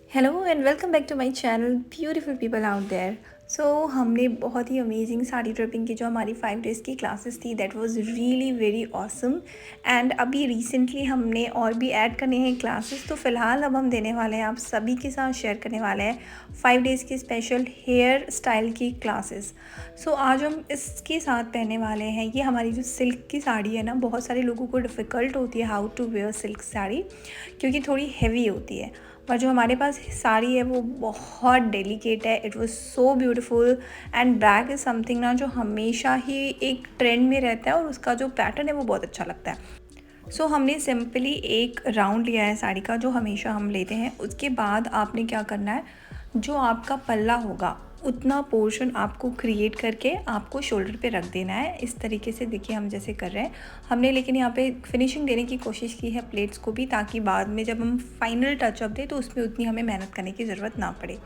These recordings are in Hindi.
Hello and welcome back to my channel beautiful people out there. So हमने बहुत ही अमेजिंग साड़ी ड्रिपिंग की जो हमारी 5 डेज़ की क्लासेस थी, that was really very awesome. And अभी रिसेंटली हमने और भी ऐड करने हैं क्लासेस, तो फ़िलहाल अब हम देने वाले हैं, आप सभी के साथ शेयर करने वाले हैं 5 डेज़ की स्पेशल हेयर स्टाइल की क्लासेस। सो आज हम इसके साथ पहनने वाले हैं, ये हमारी जो सिल्क की साड़ी है ना, बहुत सारे लोगों को डिफ़िकल्ट होती है how to wear silk sari, क्योंकि थोड़ी हैवी होती है। पर जो हमारे पास साड़ी है वो बहुत डेलिकेट है। It was so beautiful and black is something ना जो हमेशा ही एक ट्रेंड में रहता है, और उसका जो पैटर्न है वो बहुत अच्छा लगता है। सो हमने सिंपली एक राउंड लिया है साड़ी का, जो हमेशा हम लेते हैं। उसके बाद आपने क्या करना है, जो आपका पल्ला होगा उतना पोर्शन आपको क्रिएट करके आपको शोल्डर पे रख देना है। इस तरीके से देखिए हम जैसे कर रहे हैं हमने, लेकिन यहाँ पे फिनिशिंग देने की कोशिश की है प्लेट्स को भी, ताकि बाद में जब हम फाइनल टचअप दें तो उसमें उतनी हमें मेहनत करने की ज़रूरत ना पड़े।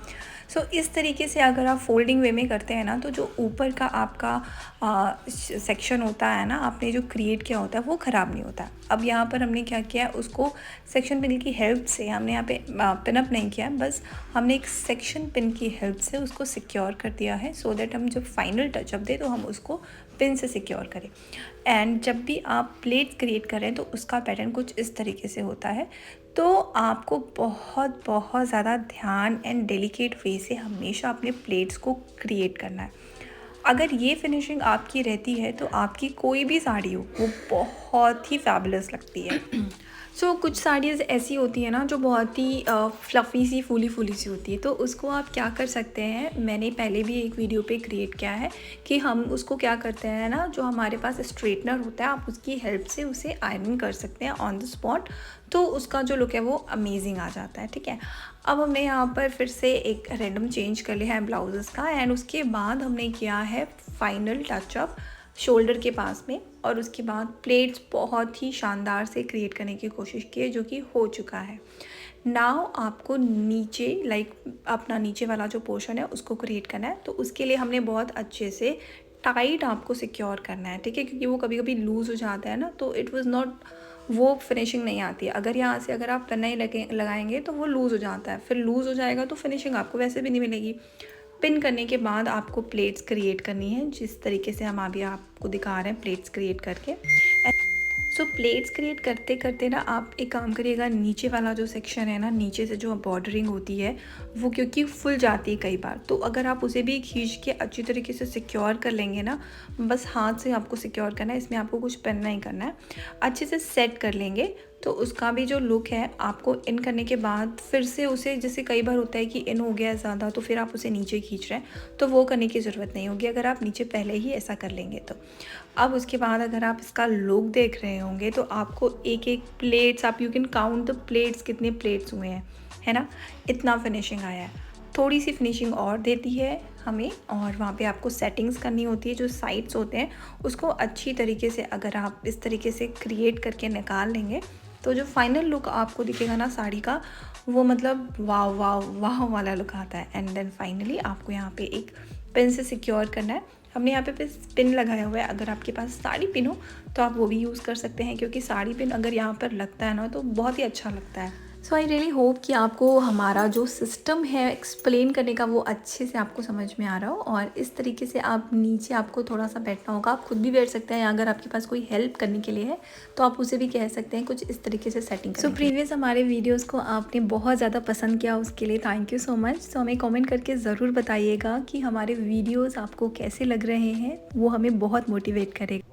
सो इस तरीके से अगर आप फोल्डिंग वे में करते हैं ना, तो जो ऊपर का आपका सेक्शन होता है ना, आपने जो क्रिएट किया होता है वो ख़राब नहीं होता। अब यहाँ पर हमने क्या किया है, उसको सेक्शन पिन की हेल्प से हमने यहाँ पे पिनअप नहीं किया, बस हमने एक सेक्शन पिन की हेल्प से उसको सिक्योर कर दिया है, सो दैट हम जब फाइनल टचअप दें तो हम उसको पिन से सिक्योर करें। एंड जब भी आप प्लेट क्रिएट करें तो उसका पैटर्न कुछ इस तरीके से होता है। तो आपको बहुत बहुत ज़्यादा ध्यान एंड डेलिकेट वे से हमेशा अपने प्लेट्स को क्रिएट करना है। अगर ये फिनिशिंग आपकी रहती है तो आपकी कोई भी साड़ी हो वो बहुत ही फैबुलस लगती है। सो कुछ साड़ीज़ ऐसी होती है ना जो बहुत ही फ्लफ़ी सी फूली फूली सी होती है, तो उसको आप क्या कर सकते हैं, मैंने पहले भी एक वीडियो पे क्रिएट किया है कि हम उसको क्या करते हैं ना, जो हमारे पास स्ट्रेटनर होता है आप उसकी हेल्प से उसे आयरन कर सकते हैं ऑन द स्पॉट, तो उसका जो लुक है वो अमेजिंग आ जाता है। ठीक है, अब हमने यहाँ पर फिर से एक रेंडम चेंज कर लिया है ब्लाउजेस का, एंड उसके बाद हमने किया है फाइनल टचअप शोल्डर के पास में, और उसके बाद प्लेट्स बहुत ही शानदार से क्रिएट करने की कोशिश की है, जो कि हो चुका है। नाउ आपको नीचे अपना नीचे वाला जो पोर्शन है उसको क्रिएट करना है, तो उसके लिए हमने बहुत अच्छे से टाइट आपको सिक्योर करना है। ठीक है, क्योंकि वो कभी कभी लूज़ हो जाता है ना, तो इट वाज नॉट, वो फिनिशिंग नहीं आती है। अगर यहाँ से अगर आप पन्ना ही लगाएंगे तो वो लूज़ हो जाता है, फिर लूज़ हो जाएगा तो फिनिशिंग आपको वैसे भी नहीं मिलेगी। पिन करने के बाद आपको प्लेट्स क्रिएट करनी है, जिस तरीके से हम अभी आपको दिखा रहे हैं प्लेट्स क्रिएट करके। सो प्लेट्स क्रिएट करते करते ना आप एक काम करिएगा, नीचे वाला जो सेक्शन है ना, नीचे से जो बॉर्डरिंग होती है वो क्योंकि फुल जाती है कई बार, तो अगर आप उसे भी खींच के अच्छी तरीके से सिक्योर कर लेंगे ना, बस हाथ से आपको सिक्योर करना है, इसमें आपको कुछ पेन नहीं करना है, अच्छे से सेट कर लेंगे तो उसका भी जो लुक है आपको इन करने के बाद फिर से उसे, जैसे कई बार होता है कि इन हो गया ज़्यादा तो फिर आप उसे नीचे खींच रहे हैं, तो वो करने की ज़रूरत नहीं होगी अगर आप नीचे पहले ही ऐसा कर लेंगे तो। अब उसके बाद अगर आप इसका लुक देख रहे होंगे तो आपको एक एक प्लेट्स, आप you can count the plates, कितने प्लेट्स हुए हैं, है ना, इतना फिनिशिंग आया है। थोड़ी सी फिनिशिंग और देती है हमें, और वहाँ पे आपको सेटिंग्स करनी होती है, जो साइड्स होते हैं उसको अच्छी तरीके से अगर आप इस तरीके से क्रिएट करके निकाल लेंगे तो जो फाइनल लुक आपको दिखेगा ना साड़ी का, वो मतलब वाह वाह वाह वाला लुक आता है। एंड देन फाइनली आपको यहाँ पे एक पिन से सिक्योर करना है। हमने यहाँ पे पिन लगाया हुआ है, अगर आपके पास साड़ी पिन हो तो आप वो भी यूज़ कर सकते हैं, क्योंकि साड़ी पिन अगर यहाँ पर लगता है ना तो बहुत ही अच्छा लगता है। सो आई रियली होप कि आपको हमारा जो सिस्टम है एक्सप्लेन करने का वो अच्छे से आपको समझ में आ रहा हो, और इस तरीके से आप नीचे आपको थोड़ा सा बैठना होगा, आप खुद भी बैठ सकते हैं, अगर आपके पास कोई हेल्प करने के लिए है तो आप उसे भी कह सकते हैं कुछ इस तरीके से सेटिंग। सो प्रीवियस हमारे वीडियोज़ को आपने बहुत ज़्यादा पसंद किया, उसके लिए थैंक यू सो मच। सो हमें कॉमेंट करके ज़रूर बताइएगा कि हमारे वीडियोज़ आपको कैसे लग रहे हैं, वो हमें बहुत मोटिवेट करेगा।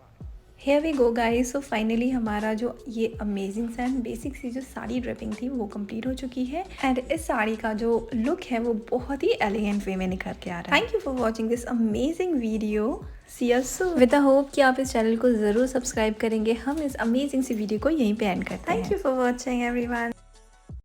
Here we go guys, so finally हमारा जो ये अमेजिंग सा एंड बेसिक सी जो साड़ी ड्रेपिंग थी वो कंप्लीट हो चुकी है, एंड इस साड़ी का जो लुक है वो बहुत ही एलिगेंट वे में निखर के आ रहा है। Thank you for watching this amazing video. See you soon, with the hope कि आप इस चैनल को ज़रूर सब्सक्राइब करेंगे। हम इस अमेजिंग सी वीडियो को यहीं पे एंड करते हैं। Thank you for watching everyone.